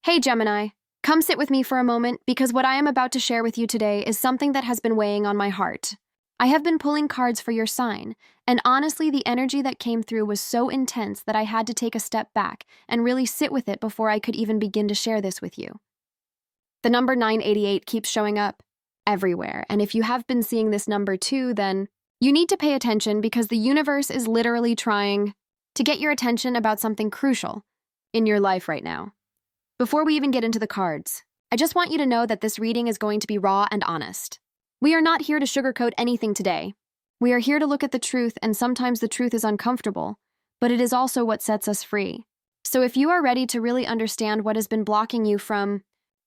Hey Gemini, come sit with me for a moment because what I am about to share with you today is something that has been weighing on my heart. I have been pulling cards for your sign, and honestly, the energy that came through was so intense that I had to take a step back and really sit with it before I could even begin to share this with you. The number 988 keeps showing up everywhere, and if you have been seeing this number too, then you need to pay attention because the universe is literally trying to get your attention about something crucial in your life right now. Before we even get into the cards, I just want you to know that this reading is going to be raw and honest. We are not here to sugarcoat anything today. We are here to look at the truth, and sometimes the truth is uncomfortable, but it is also what sets us free. So if you are ready to really understand what has been blocking you from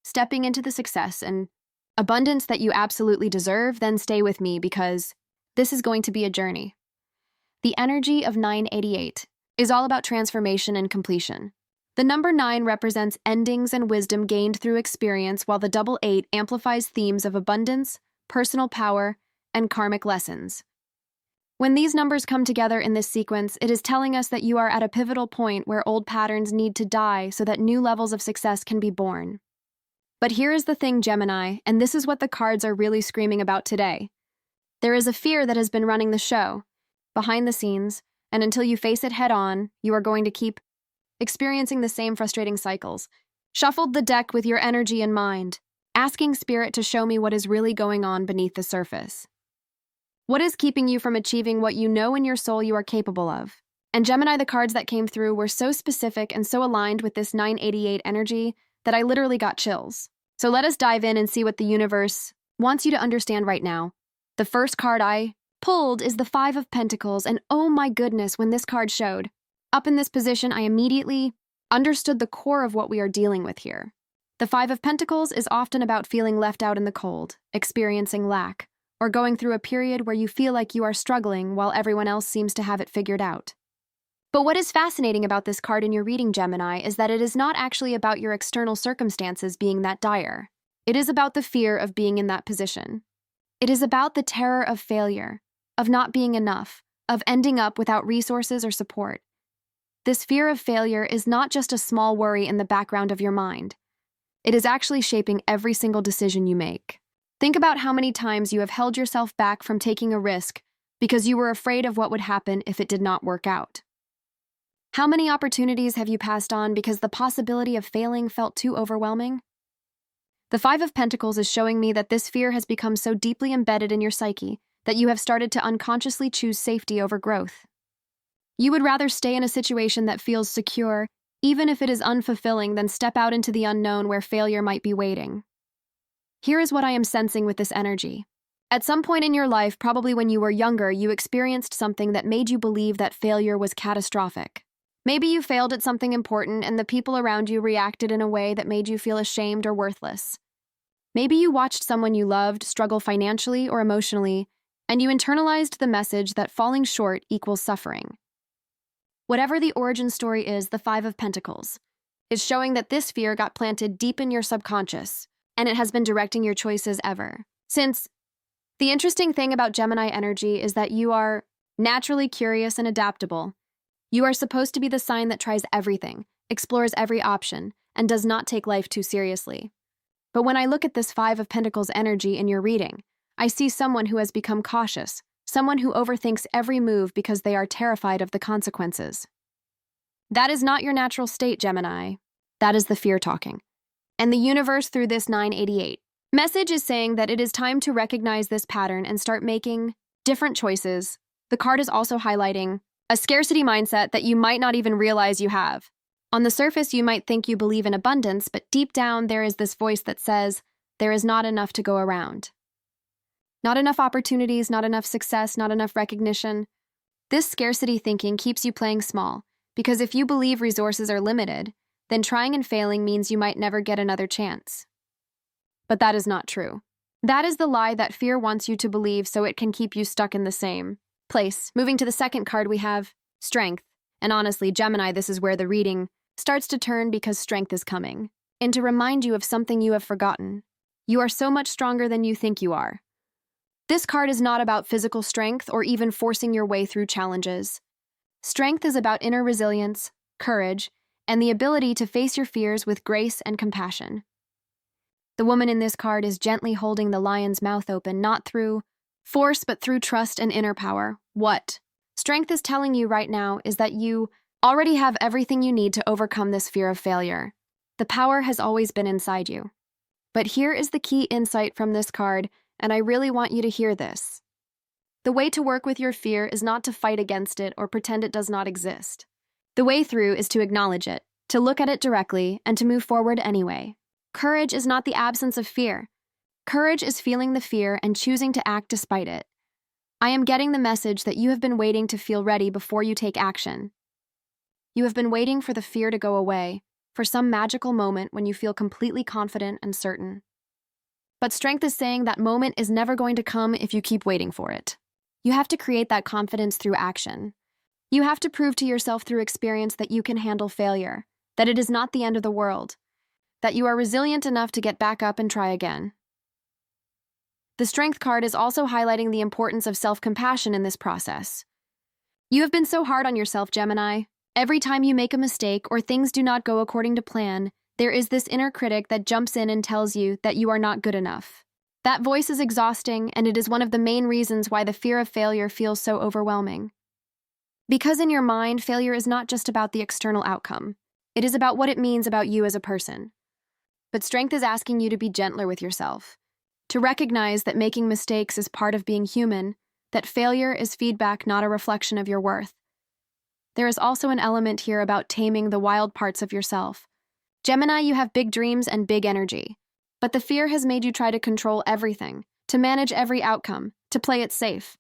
stepping into the success and abundance that you absolutely deserve, then stay with me because this is going to be a journey. The energy of 988 is all about transformation and completion. The number 9 represents endings and wisdom gained through experience, while the double 8 amplifies themes of abundance, personal power, and karmic lessons. When these numbers come together in this sequence, it is telling us that you are at a pivotal point where old patterns need to die so that new levels of success can be born. But here is the thing, Gemini, and this is what the cards are really screaming about today. There is a fear that has been running the show, behind the scenes, and until you face it head on, you are going to keep experiencing the same frustrating cycles. Shuffled the deck with your energy in mind, asking Spirit to show me what is really going on beneath the surface. What is keeping you from achieving what you know in your soul you are capable of? And Gemini, the cards that came through were so specific and so aligned with this 988 energy that I literally got chills. So let us dive in and see what the universe wants you to understand right now. The first card I pulled is the 5 of Pentacles, and oh my goodness, when this card showed up in this position, I immediately understood the core of what we are dealing with here. The 5 of Pentacles is often about feeling left out in the cold, experiencing lack, or going through a period where you feel like you are struggling while everyone else seems to have it figured out. But what is fascinating about this card in your reading, Gemini, is that it is not actually about your external circumstances being that dire. It is about the fear of being in that position. It is about the terror of failure, of not being enough, of ending up without resources or support. This fear of failure is not just a small worry in the background of your mind. It is actually shaping every single decision you make. Think about how many times you have held yourself back from taking a risk because you were afraid of what would happen if it did not work out. How many opportunities have you passed on because the possibility of failing felt too overwhelming? The 5 of Pentacles is showing me that this fear has become so deeply embedded in your psyche that you have started to unconsciously choose safety over growth. You would rather stay in a situation that feels secure, even if it is unfulfilling, than step out into the unknown where failure might be waiting. Here is what I am sensing with this energy. At some point in your life, probably when you were younger, you experienced something that made you believe that failure was catastrophic. Maybe you failed at something important and the people around you reacted in a way that made you feel ashamed or worthless. Maybe you watched someone you loved struggle financially or emotionally, and you internalized the message that falling short equals suffering. Whatever the origin story is, the 5 of Pentacles is showing that this fear got planted deep in your subconscious, and it has been directing your choices ever since. The interesting thing about Gemini energy is that you are naturally curious and adaptable. You are supposed to be the sign that tries everything, explores every option, and does not take life too seriously. But when I look at this 5 of Pentacles energy in your reading, I see someone who has become cautious, someone who overthinks every move because they are terrified of the consequences. That is not your natural state, Gemini. That is the fear talking. And the universe, through this 988 message, is saying that it is time to recognize this pattern and start making different choices. The card is also highlighting a scarcity mindset that you might not even realize you have. On the surface, you might think you believe in abundance, but deep down, there is this voice that says, there is not enough to go around. Not enough opportunities, not enough success, not enough recognition. This scarcity thinking keeps you playing small, because if you believe resources are limited, then trying and failing means you might never get another chance. But that is not true. That is the lie that fear wants you to believe so it can keep you stuck in the same place. Moving to the second card, we have Strength. And honestly, Gemini, this is where the reading starts to turn because strength is coming. And to remind you of something you have forgotten. You are so much stronger than you think you are. This card is not about physical strength or even forcing your way through challenges. Strength is about inner resilience, courage, and the ability to face your fears with grace and compassion. The woman in this card is gently holding the lion's mouth open, not through force, but through trust and inner power. What strength is telling you right now is that you already have everything you need to overcome this fear of failure. The power has always been inside you. But here is the key insight from this card, and I really want you to hear this. The way to work with your fear is not to fight against it or pretend it does not exist. The way through is to acknowledge it, to look at it directly, and to move forward anyway. Courage is not the absence of fear. Courage is feeling the fear and choosing to act despite it. I am getting the message that you have been waiting to feel ready before you take action. You have been waiting for the fear to go away, for some magical moment when you feel completely confident and certain. But strength is saying that moment is never going to come if you keep waiting for it. You have to create that confidence through action. You have to prove to yourself through experience that you can handle failure, that it is not the end of the world, that you are resilient enough to get back up and try again. The Strength card is also highlighting the importance of self-compassion in this process. You have been so hard on yourself, Gemini. Every time you make a mistake or things do not go according to plan, there is this inner critic that jumps in and tells you that you are not good enough. That voice is exhausting, and it is one of the main reasons why the fear of failure feels so overwhelming. Because in your mind, failure is not just about the external outcome. It is about what it means about you as a person. But Strength is asking you to be gentler with yourself, to recognize that making mistakes is part of being human, that failure is feedback, not a reflection of your worth. There is also an element here about taming the wild parts of yourself. Gemini, you have big dreams and big energy, but the fear has made you try to control everything, to manage every outcome, to play it safe.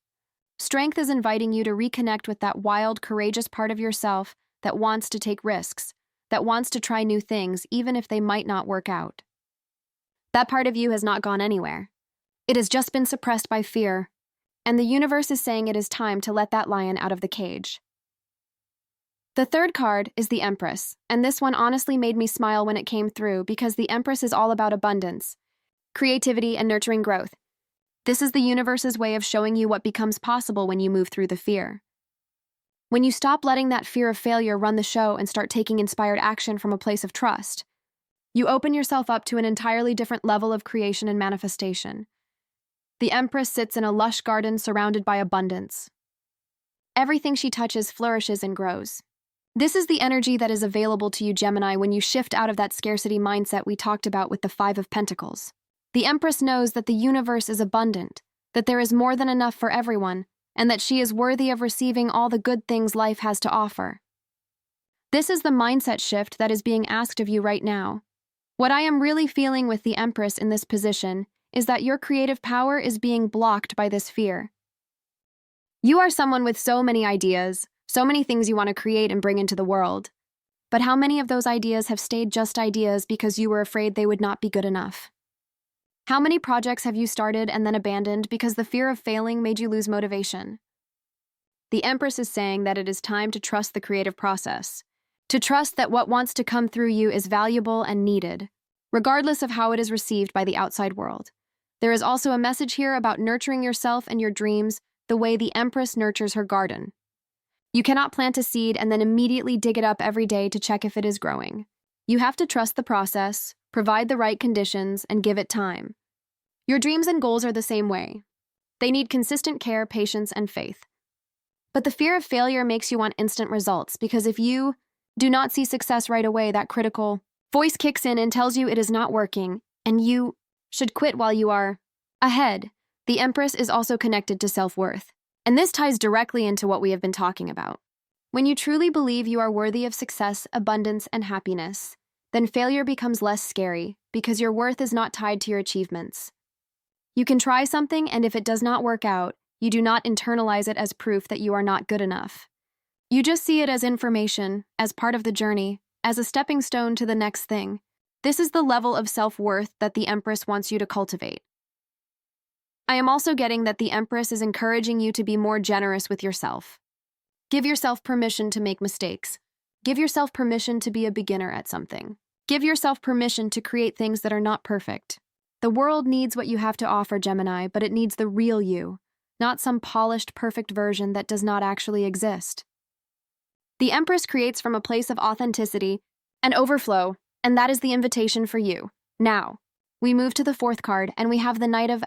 Strength is inviting you to reconnect with that wild, courageous part of yourself that wants to take risks, that wants to try new things even if they might not work out. That part of you has not gone anywhere. It has just been suppressed by fear, and the universe is saying it is time to let that lion out of the cage. The third card is the Empress, and this one honestly made me smile when it came through because the Empress is all about abundance, creativity, and nurturing growth. This is the universe's way of showing you what becomes possible when you move through the fear. When you stop letting that fear of failure run the show and start taking inspired action from a place of trust, you open yourself up to an entirely different level of creation and manifestation. The Empress sits in a lush garden surrounded by abundance. Everything she touches flourishes and grows. This is the energy that is available to you, Gemini, when you shift out of that scarcity mindset we talked about with the Five of Pentacles. The Empress knows that the universe is abundant, that there is more than enough for everyone, and that she is worthy of receiving all the good things life has to offer. This is the mindset shift that is being asked of you right now. What I am really feeling with the Empress in this position is that your creative power is being blocked by this fear. You are someone with so many ideas, so many things you want to create and bring into the world. But how many of those ideas have stayed just ideas because you were afraid they would not be good enough? How many projects have you started and then abandoned because the fear of failing made you lose motivation? The Empress is saying that it is time to trust the creative process, to trust that what wants to come through you is valuable and needed, regardless of how it is received by the outside world. There is also a message here about nurturing yourself and your dreams the way the Empress nurtures her garden. You cannot plant a seed and then immediately dig it up every day to check if it is growing. You have to trust the process, provide the right conditions, and give it time. Your dreams and goals are the same way. They need consistent care, patience, and faith. But the fear of failure makes you want instant results because if you do not see success right away, that critical voice kicks in and tells you it is not working, and you should quit while you are ahead. The Empress is also connected to self-worth, and this ties directly into what we have been talking about. When you truly believe you are worthy of success, abundance, and happiness, then failure becomes less scary because your worth is not tied to your achievements. You can try something, and if it does not work out, you do not internalize it as proof that you are not good enough. You just see it as information, as part of the journey, as a stepping stone to the next thing. This is the level of self-worth that the Empress wants you to cultivate. I am also getting that the Empress is encouraging you to be more generous with yourself. Give yourself permission to make mistakes. Give yourself permission to be a beginner at something. Give yourself permission to create things that are not perfect. The world needs what you have to offer, Gemini, but it needs the real you, not some polished, perfect version that does not actually exist. The Empress creates from a place of authenticity, an overflow, and that is the invitation for you. Now, we move to the fourth card, and we have the Knight of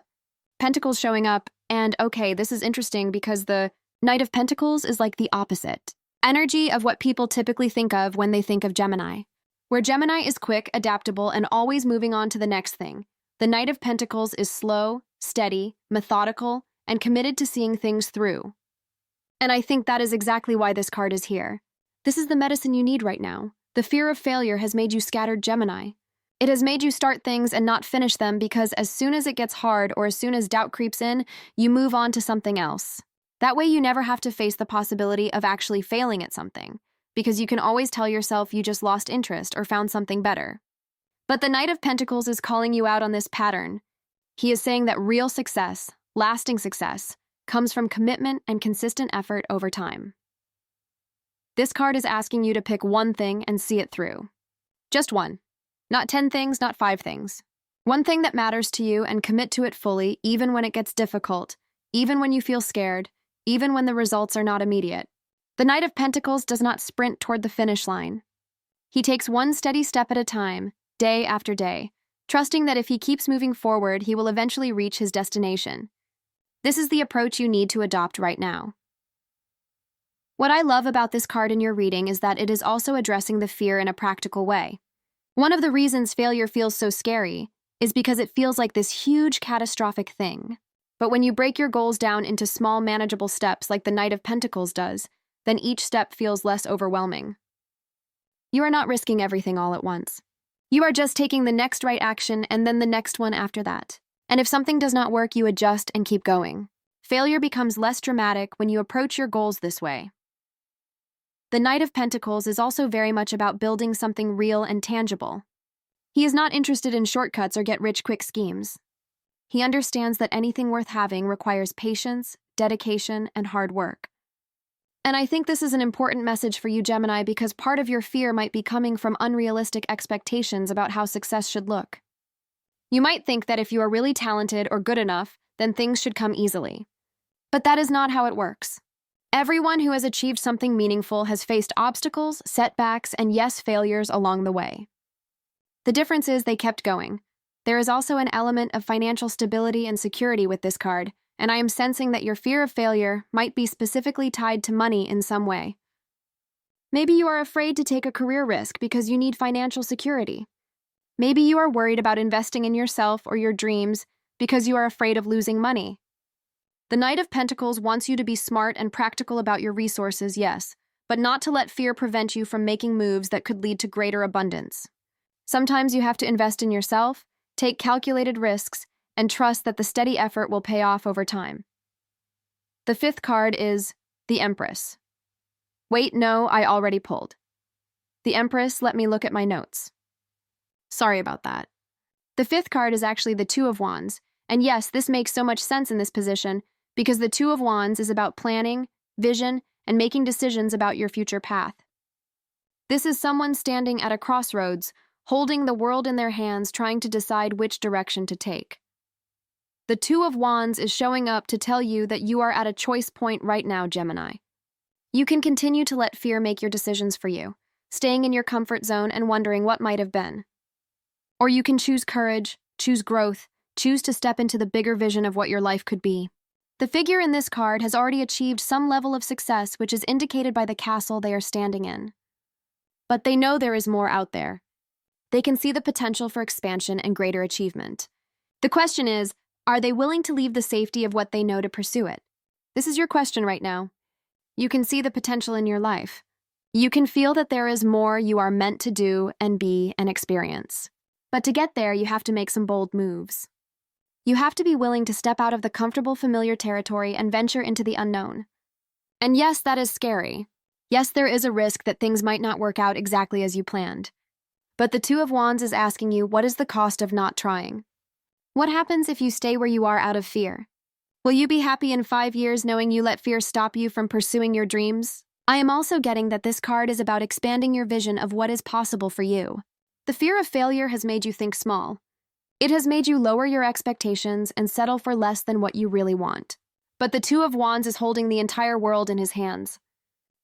Pentacles showing up, and okay, this is interesting because the Knight of Pentacles is like the opposite energy of what people typically think of when they think of Gemini. Where Gemini is quick, adaptable, and always moving on to the next thing, the Knight of Pentacles is slow, steady, methodical, and committed to seeing things through. And I think that is exactly why this card is here. This is the medicine you need right now. The fear of failure has made you scattered, Gemini. It has made you start things and not finish them because as soon as it gets hard or as soon as doubt creeps in, you move on to something else. That way you never have to face the possibility of actually failing at something, because you can always tell yourself you just lost interest or found something better. But the Knight of Pentacles is calling you out on this pattern. He is saying that real success, lasting success, comes from commitment and consistent effort over time. This card is asking you to pick one thing and see it through. Just one. Not 10 things, not 5 things. One thing that matters to you and commit to it fully, even when it gets difficult, even when you feel scared, even when the results are not immediate. The Knight of Pentacles does not sprint toward the finish line. He takes one steady step at a time, day after day, trusting that if he keeps moving forward, he will eventually reach his destination. This is the approach you need to adopt right now. What I love about this card in your reading is that it is also addressing the fear in a practical way. One of the reasons failure feels so scary is because it feels like this huge catastrophic thing. But when you break your goals down into small, manageable steps like the Knight of Pentacles does, then each step feels less overwhelming. You are not risking everything all at once. You are just taking the next right action and then the next one after that. And if something does not work, you adjust and keep going. Failure becomes less dramatic when you approach your goals this way. The Knight of Pentacles is also very much about building something real and tangible. He is not interested in shortcuts or get-rich-quick schemes. He understands that anything worth having requires patience, dedication, and hard work. And I think this is an important message for you, Gemini, because part of your fear might be coming from unrealistic expectations about how success should look. You might think that if you are really talented or good enough, then things should come easily. But that is not how it works. Everyone who has achieved something meaningful has faced obstacles, setbacks, and yes, failures along the way. The difference is they kept going. There is also an element of financial stability and security with this card, and I am sensing that your fear of failure might be specifically tied to money in some way. Maybe you are afraid to take a career risk because you need financial security. Maybe you are worried about investing in yourself or your dreams because you are afraid of losing money. The Knight of Pentacles wants you to be smart and practical about your resources, yes, but not to let fear prevent you from making moves that could lead to greater abundance. Sometimes you have to invest in yourself, take calculated risks, and trust that the steady effort will pay off over time. The fifth card is the Empress. Wait, no, I already pulled. The Empress, let me look at my notes. Sorry about that. The fifth card is actually the Two of Wands, and yes, this makes so much sense in this position because the Two of Wands is about planning, vision, and making decisions about your future path. This is someone standing at a crossroads, holding the world in their hands, trying to decide which direction to take. The Two of Wands is showing up to tell you that you are at a choice point right now, Gemini. You can continue to let fear make your decisions for you, staying in your comfort zone and wondering what might have been. Or you can choose courage, choose growth, choose to step into the bigger vision of what your life could be. The figure in this card has already achieved some level of success, which is indicated by the castle they are standing in. But they know there is more out there. They can see the potential for expansion and greater achievement. The question is, are they willing to leave the safety of what they know to pursue it? This is your question right now. You can see the potential in your life. You can feel that there is more you are meant to do and be and experience. But to get there, you have to make some bold moves. You have to be willing to step out of the comfortable, familiar territory and venture into the unknown. And yes, that is scary. Yes, there is a risk that things might not work out exactly as you planned. But the Two of Wands is asking you, what is the cost of not trying? What happens if you stay where you are out of fear? Will you be happy in 5 years knowing you let fear stop you from pursuing your dreams? I am also getting that this card is about expanding your vision of what is possible for you. The fear of failure has made you think small. It has made you lower your expectations and settle for less than what you really want. But the Two of Wands is holding the entire world in his hands.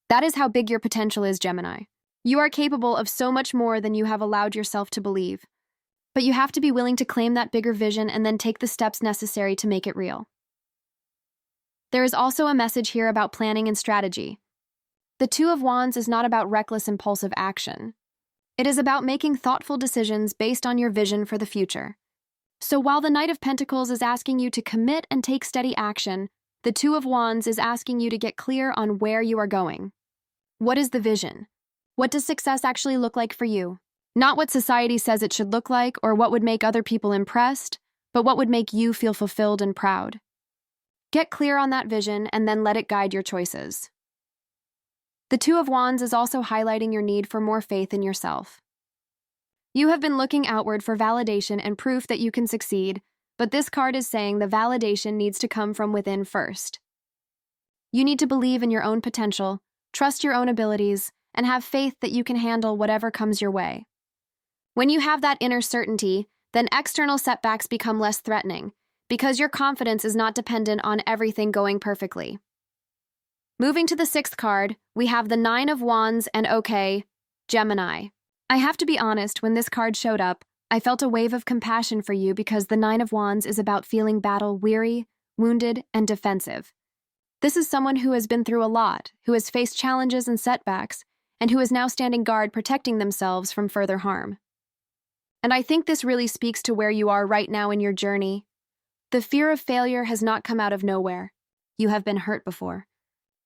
That is how big your potential is, Gemini. You are capable of so much more than you have allowed yourself to believe. But you have to be willing to claim that bigger vision and then take the steps necessary to make it real. There is also a message here about planning and strategy. The Two of Wands is not about reckless, impulsive action. It is about making thoughtful decisions based on your vision for the future. So while the Knight of Pentacles is asking you to commit and take steady action, the Two of Wands is asking you to get clear on where you are going. What is the vision? What does success actually look like for you? Not what society says it should look like or what would make other people impressed, but what would make you feel fulfilled and proud. Get clear on that vision and then let it guide your choices. The Two of Wands is also highlighting your need for more faith in yourself. You have been looking outward for validation and proof that you can succeed, but this card is saying the validation needs to come from within first. You need to believe in your own potential, trust your own abilities, and have faith that you can handle whatever comes your way. When you have that inner certainty, then external setbacks become less threatening, because your confidence is not dependent on everything going perfectly. Moving to the sixth card, we have the Nine of Wands and Gemini. I have to be honest, when this card showed up, I felt a wave of compassion for you because the Nine of Wands is about feeling battle-weary, wounded, and defensive. This is someone who has been through a lot, who has faced challenges and setbacks, and who is now standing guard protecting themselves from further harm. And I think this really speaks to where you are right now in your journey. The fear of failure has not come out of nowhere. You have been hurt before.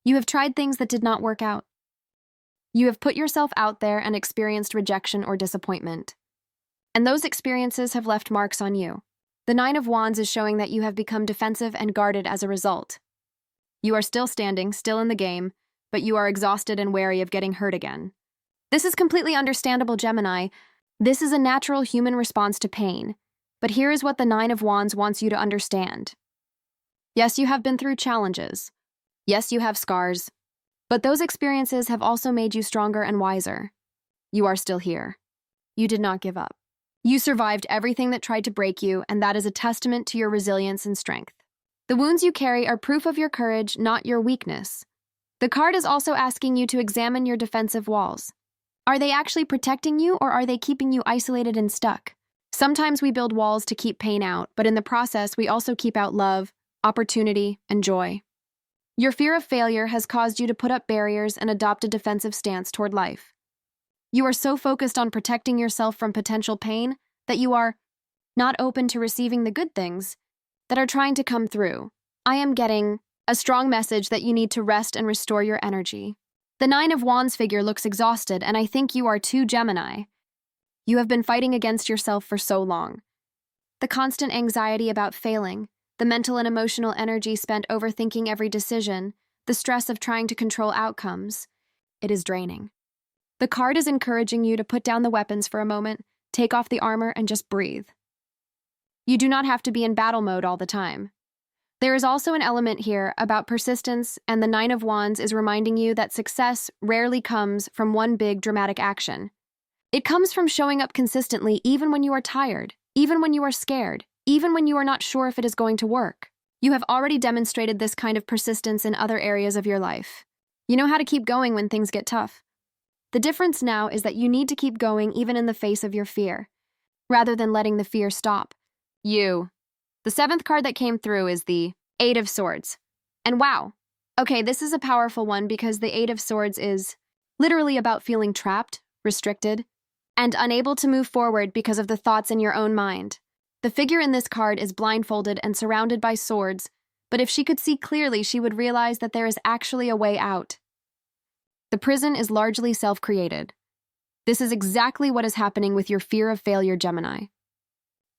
You have tried things that did not work out. You have put yourself out there and experienced rejection or disappointment. And those experiences have left marks on you. The Nine of Wands is showing that you have become defensive and guarded as a result. You are still standing, still in the game, but you are exhausted and wary of getting hurt again. This is completely understandable, Gemini. This is a natural human response to pain. But here is what the Nine of Wands wants you to understand. Yes, you have been through challenges. Yes, you have scars. But those experiences have also made you stronger and wiser. You are still here. You did not give up. You survived everything that tried to break you, and that is a testament to your resilience and strength. The wounds you carry are proof of your courage, not your weakness. The card is also asking you to examine your defensive walls. Are they actually protecting you, or are they keeping you isolated and stuck? Sometimes we build walls to keep pain out, but in the process, we also keep out love, opportunity, and joy. Your fear of failure has caused you to put up barriers and adopt a defensive stance toward life. You are so focused on protecting yourself from potential pain that you are not open to receiving the good things that are trying to come through. I am getting a strong message that you need to rest and restore your energy. The Nine of Wands figure looks exhausted, and I think you are too, Gemini. You have been fighting against yourself for so long. The constant anxiety about failing, the mental and emotional energy spent overthinking every decision, the stress of trying to control outcomes, it is draining. The card is encouraging you to put down the weapons for a moment, take off the armor, and just breathe. You do not have to be in battle mode all the time. There is also an element here about persistence, and the Nine of Wands is reminding you that success rarely comes from one big dramatic action. It comes from showing up consistently even when you are tired, even when you are scared, even when you are not sure if it is going to work. You have already demonstrated this kind of persistence in other areas of your life. You know how to keep going when things get tough. The difference now is that you need to keep going even in the face of your fear, rather than letting the fear stop you. The seventh card that came through is the Eight of Swords. And wow, okay, this is a powerful one because the Eight of Swords is literally about feeling trapped, restricted, and unable to move forward because of the thoughts in your own mind. The figure in this card is blindfolded and surrounded by swords, but if she could see clearly, she would realize that there is actually a way out. The prison is largely self-created. This is exactly what is happening with your fear of failure, Gemini.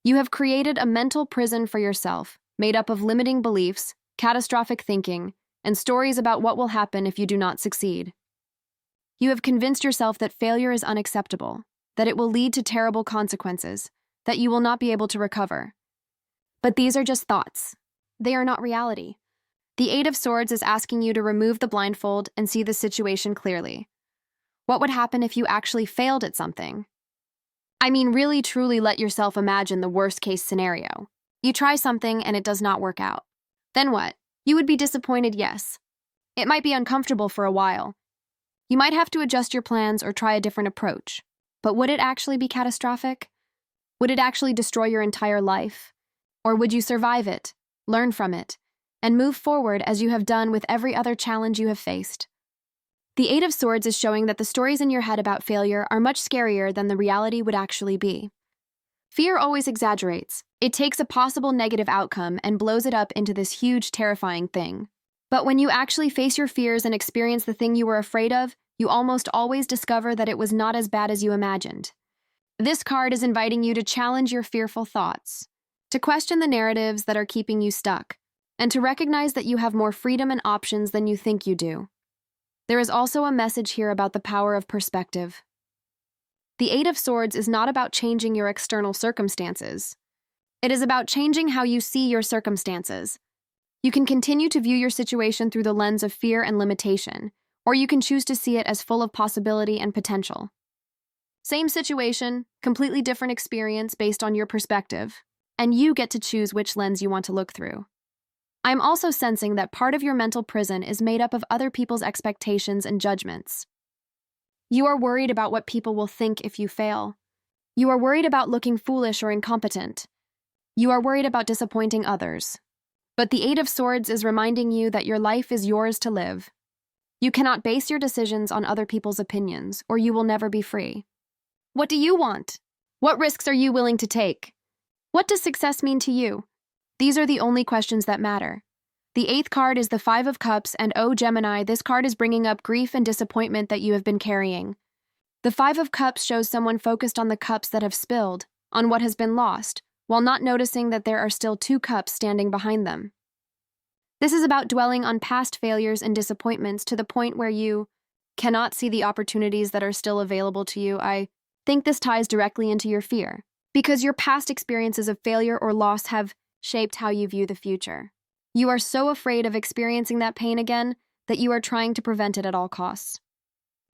You have created a mental prison for yourself, made up of limiting beliefs, catastrophic thinking, and stories about what will happen if you do not succeed. You have convinced yourself that failure is unacceptable, that it will lead to terrible consequences, that you will not be able to recover. But these are just thoughts. They are not reality. The Eight of Swords is asking you to remove the blindfold and see the situation clearly. What would happen if you actually failed at something? I mean, really, truly let yourself imagine the worst-case scenario. You try something and it does not work out. Then what? You would be disappointed, yes. It might be uncomfortable for a while. You might have to adjust your plans or try a different approach. But would it actually be catastrophic? Would it actually destroy your entire life? Or would you survive it, learn from it, and move forward as you have done with every other challenge you have faced? The Eight of Swords is showing that the stories in your head about failure are much scarier than the reality would actually be. Fear always exaggerates. It takes a possible negative outcome and blows it up into this huge, terrifying thing. But when you actually face your fears and experience the thing you were afraid of, you almost always discover that it was not as bad as you imagined. This card is inviting you to challenge your fearful thoughts, to question the narratives that are keeping you stuck, and to recognize that you have more freedom and options than you think you do. There is also a message here about the power of perspective. The Eight of Swords is not about changing your external circumstances. It is about changing how you see your circumstances. You can continue to view your situation through the lens of fear and limitation, or you can choose to see it as full of possibility and potential. Same situation, completely different experience based on your perspective, and you get to choose which lens you want to look through. I'm also sensing that part of your mental prison is made up of other people's expectations and judgments. You are worried about what people will think if you fail. You are worried about looking foolish or incompetent. You are worried about disappointing others. But the Eight of Swords is reminding you that your life is yours to live. You cannot base your decisions on other people's opinions, or you will never be free. What do you want? What risks are you willing to take? What does success mean to you? These are the only questions that matter. The eighth card is the Five of Cups, and oh, Gemini, this card is bringing up grief and disappointment that you have been carrying. The Five of Cups shows someone focused on the cups that have spilled, on what has been lost, while not noticing that there are still two cups standing behind them. This is about dwelling on past failures and disappointments to the point where you cannot see the opportunities that are still available to you. I think this ties directly into your fear, because your past experiences of failure or loss have shaped how you view the future. You are so afraid of experiencing that pain again that you are trying to prevent it at all costs.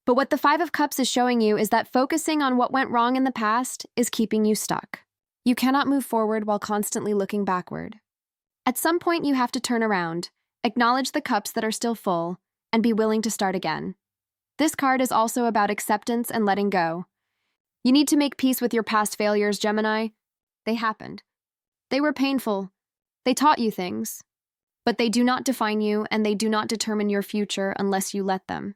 But what the Five of Cups is showing you is that focusing on what went wrong in the past is keeping you stuck. You cannot move forward while constantly looking backward. At some point, you have to turn around, acknowledge the cups that are still full, and be willing to start again. This card is also about acceptance and letting go. You need to make peace with your past failures, Gemini. They happened. They were painful. They taught you things. But they do not define you, and they do not determine your future unless you let them.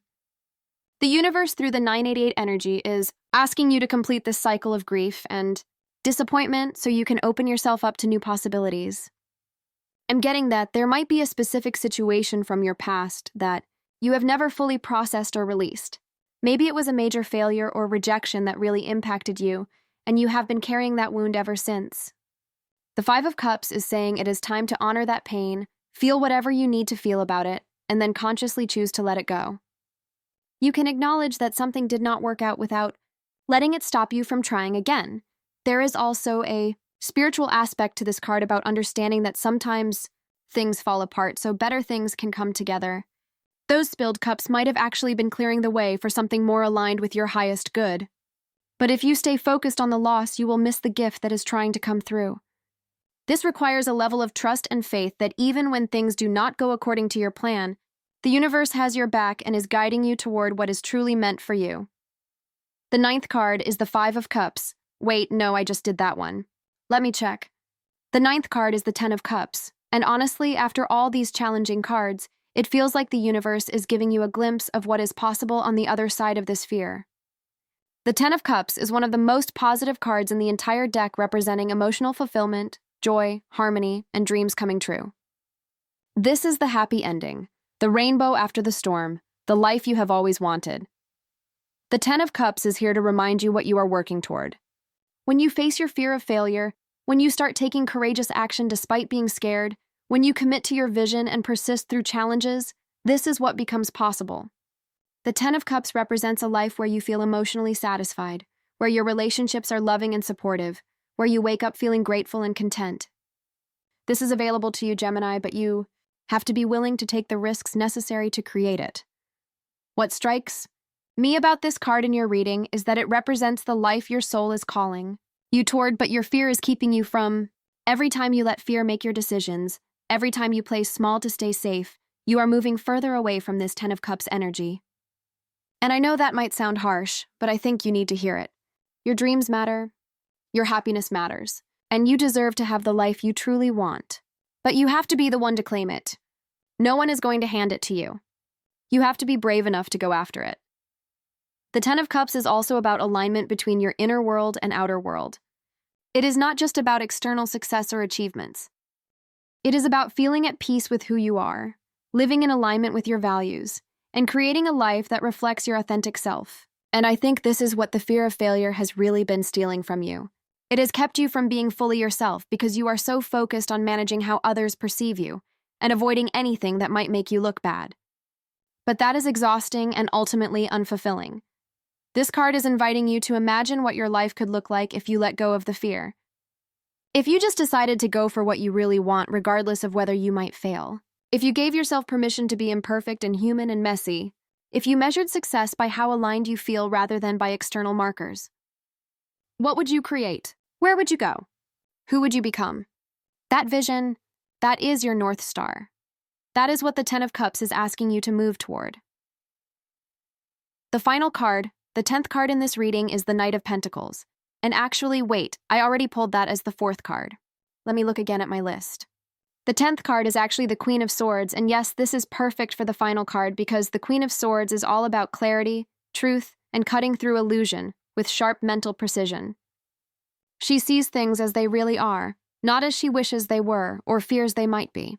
The universe, through the 988 energy, is asking you to complete this cycle of grief and disappointment so you can open yourself up to new possibilities. I'm getting that there might be a specific situation from your past that you have never fully processed or released. Maybe it was a major failure or rejection that really impacted you, and you have been carrying that wound ever since. The Five of Cups is saying it is time to honor that pain, feel whatever you need to feel about it, and then consciously choose to let it go. You can acknowledge that something did not work out without letting it stop you from trying again. There is also a spiritual aspect to this card about understanding that sometimes things fall apart so better things can come together. Those spilled cups might have actually been clearing the way for something more aligned with your highest good. But if you stay focused on the loss, you will miss the gift that is trying to come through. This requires a level of trust and faith that even when things do not go according to your plan, the universe has your back and is guiding you toward what is truly meant for you. The ninth card is the Five of Cups. Wait, no, I just did that one. Let me check. The ninth card is the Ten of Cups, and honestly, after all these challenging cards, it feels like the universe is giving you a glimpse of what is possible on the other side of this fear. The Ten of Cups is one of the most positive cards in the entire deck, representing emotional fulfillment, joy, harmony, and dreams coming true. This is the happy ending, the rainbow after the storm, the life you have always wanted. The Ten of Cups is here to remind you what you are working toward. When you face your fear of failure, when you start taking courageous action despite being scared, when you commit to your vision and persist through challenges, this is what becomes possible. The Ten of Cups represents a life where you feel emotionally satisfied, where your relationships are loving and supportive, where you wake up feeling grateful and content. This is available to you, Gemini, but you have to be willing to take the risks necessary to create it. What strikes me about this card in your reading is that it represents the life your soul is calling you toward, but your fear is keeping you from. Every time you let fear make your decisions, every time you play small to stay safe, you are moving further away from this Ten of Cups energy. And I know that might sound harsh, but I think you need to hear it. Your dreams matter, your happiness matters, and you deserve to have the life you truly want. But you have to be the one to claim it. No one is going to hand it to you. You have to be brave enough to go after it. The Ten of Cups is also about alignment between your inner world and outer world. It is not just about external success or achievements. It is about feeling at peace with who you are, living in alignment with your values, and creating a life that reflects your authentic self. And I think this is what the fear of failure has really been stealing from you. It has kept you from being fully yourself because you are so focused on managing how others perceive you and avoiding anything that might make you look bad. But that is exhausting and ultimately unfulfilling. This card is inviting you to imagine what your life could look like if you let go of the fear. If you just decided to go for what you really want regardless of whether you might fail. If you gave yourself permission to be imperfect and human and messy. If you measured success by how aligned you feel rather than by external markers. What would you create? Where would you go? Who would you become? That vision, that is your North Star. That is what the Ten of Cups is asking you to move toward. The final card, the 10th card in this reading, is the Knight of Pentacles. And actually, wait, I already pulled that as the 4th card. Let me look again at my list. The 10th card is actually the Queen of Swords, and yes, this is perfect for the final card because the Queen of Swords is all about clarity, truth, and cutting through illusion with sharp mental precision. She sees things as they really are, not as she wishes they were or fears they might be.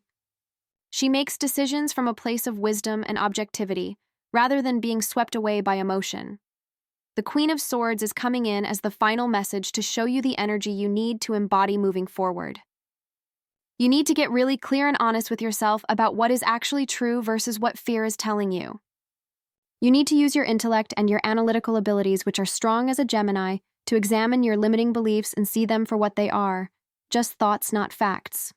She makes decisions from a place of wisdom and objectivity, rather than being swept away by emotion. The Queen of Swords is coming in as the final message to show you the energy you need to embody moving forward. You need to get really clear and honest with yourself about what is actually true versus what fear is telling you. You need to use your intellect and your analytical abilities, which are strong as a Gemini, to examine your limiting beliefs and see them for what they are, just thoughts, not facts.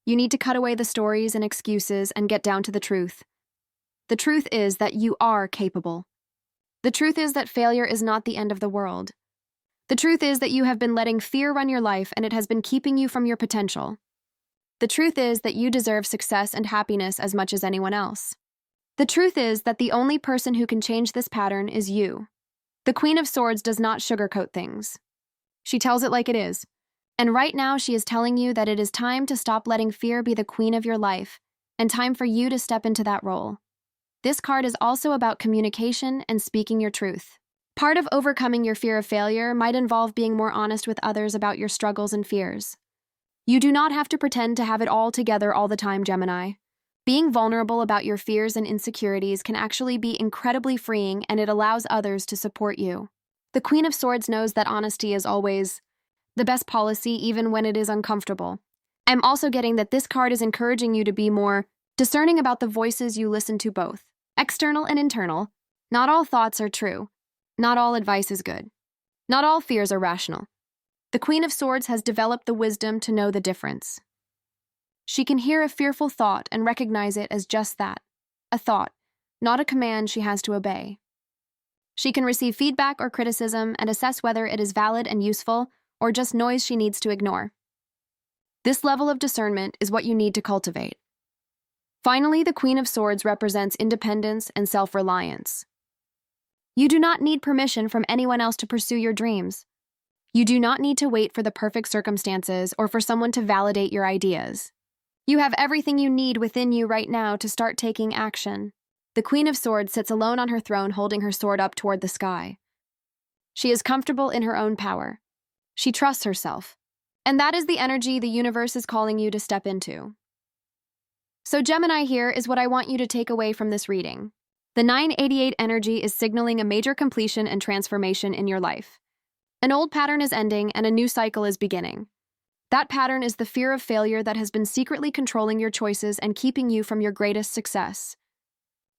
You need to cut away the stories and excuses and get down to the truth. The truth is that you are capable. The truth is that failure is not the end of the world. The truth is that you have been letting fear run your life and it has been keeping you from your potential. The truth is that you deserve success and happiness as much as anyone else. The truth is that the only person who can change this pattern is you. The Queen of Swords does not sugarcoat things. She tells it like it is. And right now she is telling you that it is time to stop letting fear be the queen of your life and time for you to step into that role. This card is also about communication and speaking your truth. Part of overcoming your fear of failure might involve being more honest with others about your struggles and fears. You do not have to pretend to have it all together all the time, Gemini. Being vulnerable about your fears and insecurities can actually be incredibly freeing, and it allows others to support you. The Queen of Swords knows that honesty is always the best policy, even when it is uncomfortable. I'm also getting that this card is encouraging you to be more discerning about the voices you listen to, both external and internal. Not all thoughts are true. Not all advice is good. Not all fears are rational. The Queen of Swords has developed the wisdom to know the difference. She can hear a fearful thought and recognize it as just that, a thought, not a command she has to obey. She can receive feedback or criticism and assess whether it is valid and useful or just noise she needs to ignore. This level of discernment is what you need to cultivate. Finally, the Queen of Swords represents independence and self-reliance. You do not need permission from anyone else to pursue your dreams. You do not need to wait for the perfect circumstances or for someone to validate your ideas. You have everything you need within you right now to start taking action. The Queen of Swords sits alone on her throne holding her sword up toward the sky. She is comfortable in her own power. She trusts herself. And that is the energy the universe is calling you to step into. So Gemini, here is what I want you to take away from this reading. The 988 energy is signaling a major completion and transformation in your life. An old pattern is ending and a new cycle is beginning. That pattern is the fear of failure that has been secretly controlling your choices and keeping you from your greatest success.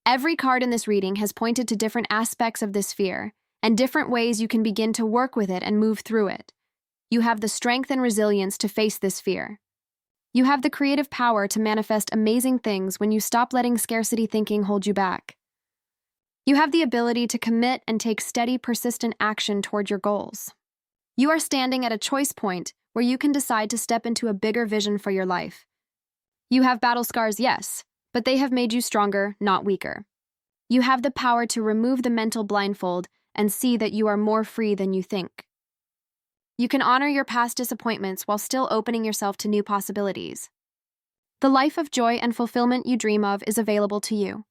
Every card in this reading has pointed to different aspects of this fear and different ways you can begin to work with it and move through it. You have the strength and resilience to face this fear. You have the creative power to manifest amazing things when you stop letting scarcity thinking hold you back. You have the ability to commit and take steady, persistent action toward your goals. You are standing at a choice point where you can decide to step into a bigger vision for your life. You have battle scars, yes, but they have made you stronger, not weaker. You have the power to remove the mental blindfold and see that you are more free than you think. You can honor your past disappointments while still opening yourself to new possibilities. The life of joy and fulfillment you dream of is available to you,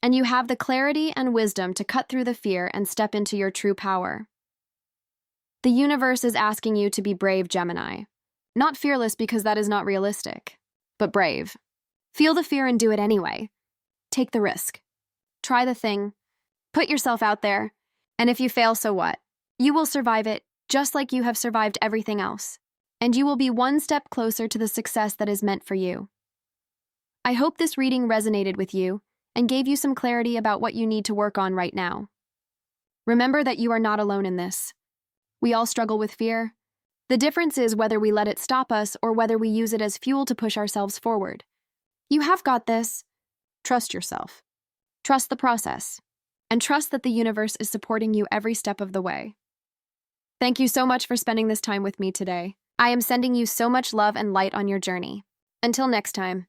and you have the clarity and wisdom to cut through the fear and step into your true power. The universe is asking you to be brave, Gemini. Not fearless because that is not realistic, but brave. Feel the fear and do it anyway. Take the risk. Try the thing. Put yourself out there. And if you fail, so what? You will survive it, just like you have survived everything else. And you will be one step closer to the success that is meant for you. I hope this reading resonated with you and gave you some clarity about what you need to work on right now. Remember that you are not alone in this. We all struggle with fear. The difference is whether we let it stop us or whether we use it as fuel to push ourselves forward. You have got this. Trust yourself. Trust the process. And trust that the universe is supporting you every step of the way. Thank you so much for spending this time with me today. I am sending you so much love and light on your journey. Until next time.